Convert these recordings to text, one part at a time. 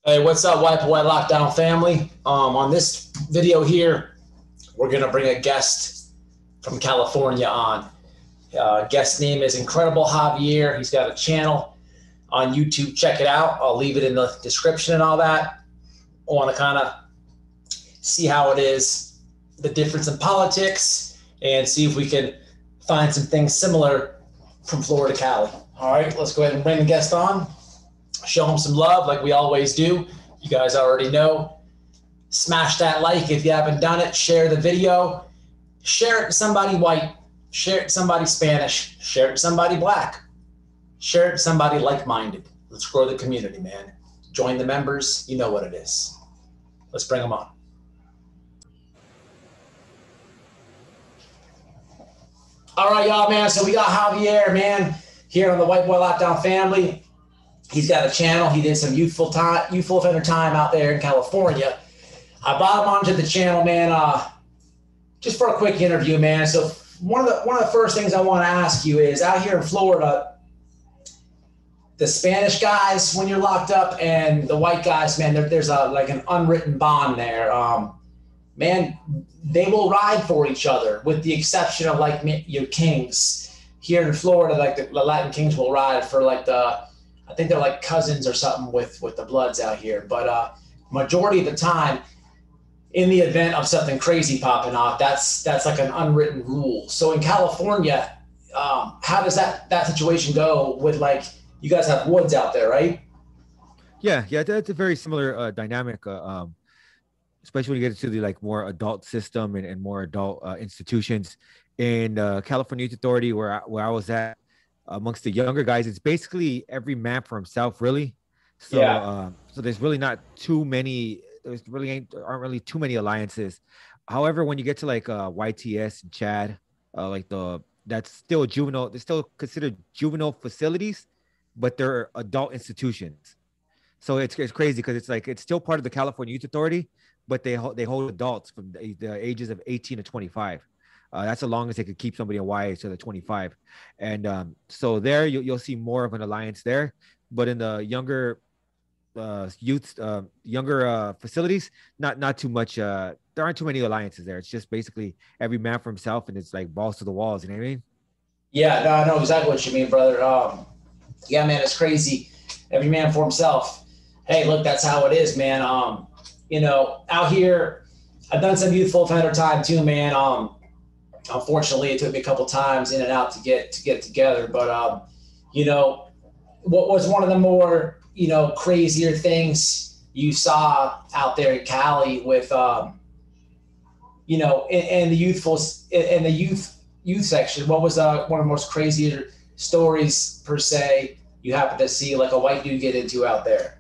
Hey, what's up, White Boy Lockdown family? On this video here, we're gonna bring a guest from California on. Guest name is Incredible Javier. He's got a channel on YouTube. Check it out. I'll leave it in the description and all that. I want to kind of see how it is, the difference in politics, and see if we can find some things similar from Florida to Cali. All right, let's go ahead and bring the guest on. Show them some love like we always do. You guys already know. Smash that like if you haven't done it. Share the video. Share it to somebody white. Share it to somebody Spanish. Share it to somebody black. Share it to somebody like-minded. Let's grow the community, man. Join the members. You know what it is. Let's bring them on. All right, y'all, man. So we got Javier, man, here on the White Boy Lockdown family. He's got a channel. He did some youthful offender time out there in California. I brought him onto the channel, man, just for a quick interview, man. So one of the first things I want to ask you is, out here in Florida, the Spanish guys, when you're locked up, and the white guys, man, there's like an unwritten bond there. Man, they will ride for each other, with the exception of like your kings here in Florida. Like the Latin kings will ride for like I think they're like cousins or something with the Bloods out here. But majority of the time, in the event of something crazy popping off, that's like an unwritten rule. So in California, how does that situation go with, like, you guys have woods out there, right? Yeah, that's a very similar dynamic, especially when you get to the like more adult system and more adult institutions. In California Youth Authority, where I was at, amongst the younger guys, it's basically every man for himself, really. So Yeah. so there's really not too many. Aren't really too many alliances. However, when you get to like YTS and Chad, that's still juvenile. They're still considered juvenile facilities, but they're adult institutions. So it's crazy because it's like it's still part of the California Youth Authority, but they hold adults from the ages of 18 to 25. That's the longest they could keep somebody in YA, so they're 25. And so there you'll see more of an alliance there. But in the younger facilities, not too much. There aren't too many alliances there. It's just basically every man for himself, and it's like balls to the walls. You know what I mean? Yeah, no, I know exactly what you mean, brother. Yeah, man, it's crazy. Every man for himself. Hey, look, that's how it is, man. Out here, I've done some youthful offender time too, man. Unfortunately, it took me a couple times in and out to get together. But what was one of the more crazier things you saw out there in Cali with in the youth section? What was one of the most crazier stories per se you happen to see, like, a white dude get into out there?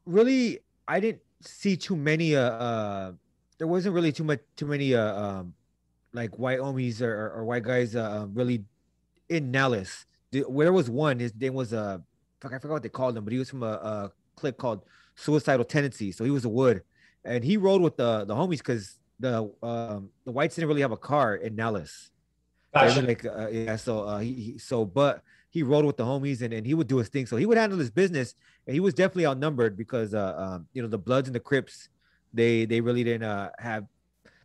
Really, I didn't see too many. There wasn't really too many like white homies or white guys really in Nellis. Where was one, his name was fuck, I forgot what they called him, but he was from a clique called Suicidal Tendency. So he was a wood, and he rode with the homies because the whites didn't really have a car in Nellis. They Gotcha. were like yeah. So but he rode with the homies, and he would do his thing. So he would handle his business, and he was definitely outnumbered because the Bloods and the Crips, they really didn't have.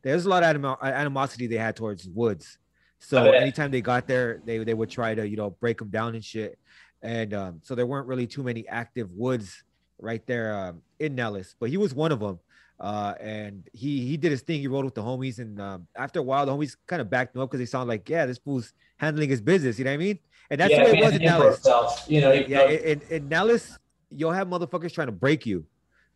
There's a lot of animosity they had towards Woods. I So bet. anytime they got there, they would try to break them down and shit. And so there weren't really too many active Woods right there in Nellis, but he was one of them. And he did his thing. He rode with the homies, and after a while, the homies kind of backed him up because they sound like, yeah, this fool's handling his business. You know what I mean? And that's the Yeah, way it was man, in him for Nellis. himself. Yeah, in Nellis, you'll have motherfuckers trying to break you.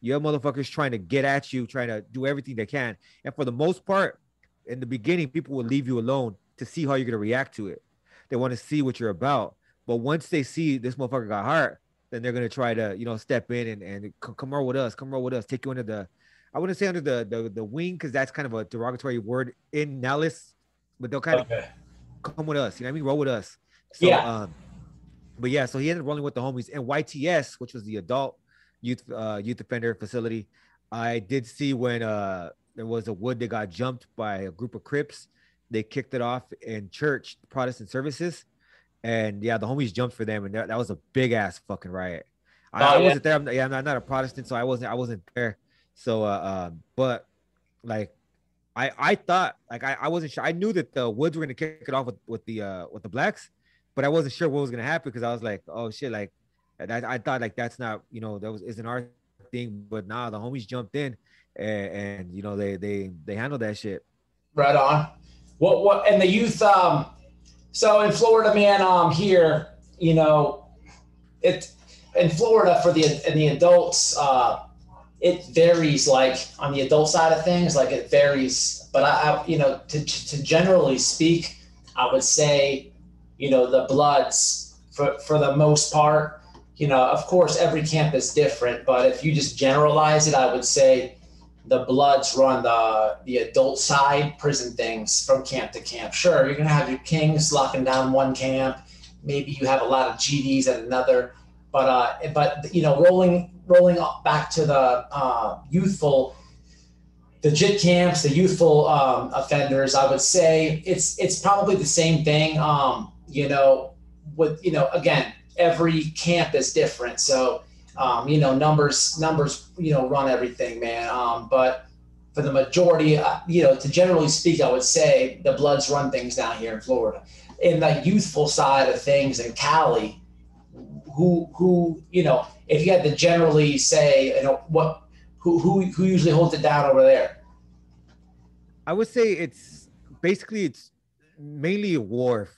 You have motherfuckers trying to get at you, trying to do everything they can. And for the most part, in the beginning, people will leave you alone to see how you're gonna react to it. They want to see what you're about. But once they see this motherfucker got hurt, then they're gonna try to, step in and come roll with us, take you under the, I wouldn't say under the wing because that's kind of a derogatory word in Nellis, but they'll kind of Okay. come with us. You know what I mean? Roll with us. So Yeah. but yeah, so he ended up rolling with the homies. And YTS, which was the adult youth offender facility, I did see when there was a wood that got jumped by a group of Crips. They kicked it off in church Protestant services, and yeah, the homies jumped for them, and that was a big ass fucking riot. I wasn't there. I'm not a Protestant, so I wasn't there. So, but like, I thought like I wasn't sure. I knew that the Woods were gonna kick it off with the blacks, but I wasn't sure what was gonna happen because I was like, oh shit, like I thought like that's not isn't our thing, but nah, the homies jumped in and they handled that shit. Right on. What and the youth so in Florida, man, here, it in Florida for the adults, it varies. Like on the adult side of things, like it varies. But to generally speak, I would say, the Bloods for the most part, of course, every camp is different. But if you just generalize it, I would say the Bloods run the adult side prison things from camp to camp. Sure, you're gonna have your Kings locking down one camp. Maybe you have a lot of GDs at another. But rolling back to the youthful, the JIT camps, the youthful offenders, I would say it's probably the same thing. Again, every camp is different. So, numbers, run everything, man. But for the majority, to generally speak, I would say the Bloods run things down here in Florida. In the youthful side of things in Cali, who if you had to generally say, who usually holds it down over there? I would say it's mainly a war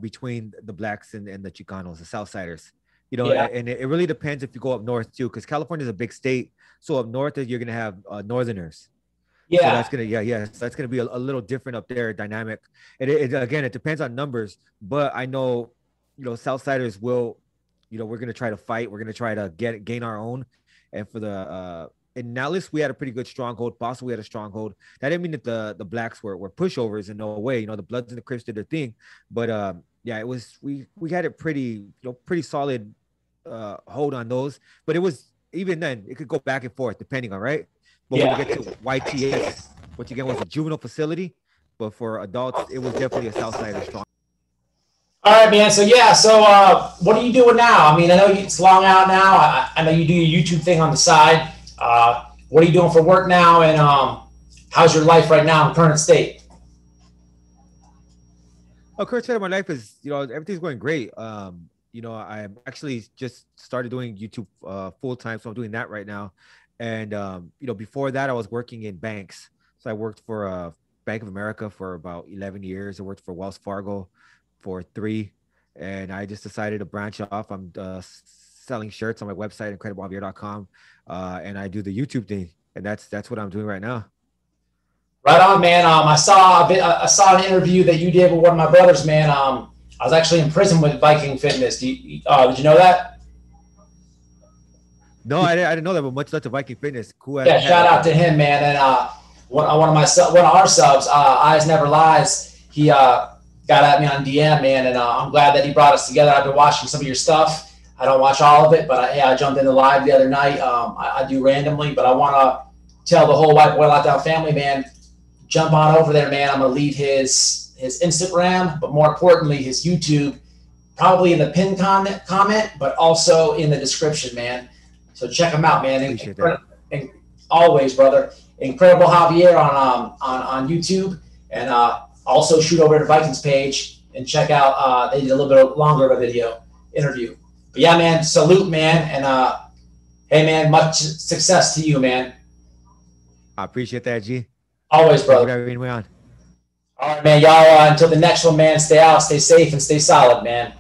between the blacks and the Chicanos, the Southsiders. And it really depends if you go up north too, because California is a big state. So up north, you're gonna have Northerners. Yeah, so that's gonna be a little different up there, dynamic. And it depends on numbers, but I know, Southsiders will. We're gonna try to fight. We're gonna try to gain our own. And for the in Nellis, we had a pretty good stronghold. Boston, we had a stronghold. That didn't mean that the blacks were pushovers in no way. The Bloods and the Crips did their thing, but it was we had a pretty solid hold on those. But it was even then it could go back and forth depending on right. But when you get to YTS, what you get was a juvenile facility, but for adults, it was definitely a Southsider strong. All right, man. So what are you doing now? I mean, I know it's long out now. I know you do your YouTube thing on the side. What are you doing for work now? And how's your life right now in current state? Current state of my life is, everything's going great. I actually just started doing YouTube full time, so I'm doing that right now. And before that, I was working in banks. So I worked for Bank of America for about 11 years. I worked for Wells Fargo for 3, and I just decided to branch off. I'm selling shirts on my website, incrediblejavier.com, and I do the YouTube thing, and that's what I'm doing right now. Right on, man. I saw an interview that you did with one of my brothers, man. I was actually in prison with Viking Fitness. Did you know that? No, I didn't know that, but much love to Viking Fitness. Cool. Yeah, shout out to him, man. And one of our subs, Eyes Never Lies, he got at me on DM, man, and I'm glad that he brought us together. I've been watching some of your stuff. I don't watch all of it, but I jumped into live the other night. I do randomly, but I want to tell the whole White Boy Lockdown family, man, jump on over there, man. I'm going to leave his Instagram, but more importantly, his YouTube, probably in the pinned comment, but also in the description, man. So check him out, man. And always, brother, Incredible Javier on YouTube, and also shoot over to Vikings page and check out. They did a little bit longer of a video interview. But yeah, man, salute, man, and hey, man, much success to you, man. I appreciate that, G. Always, brother. Whatever way on. All right, man. Y'all, until the next one, man. Stay out, stay safe, and stay solid, man.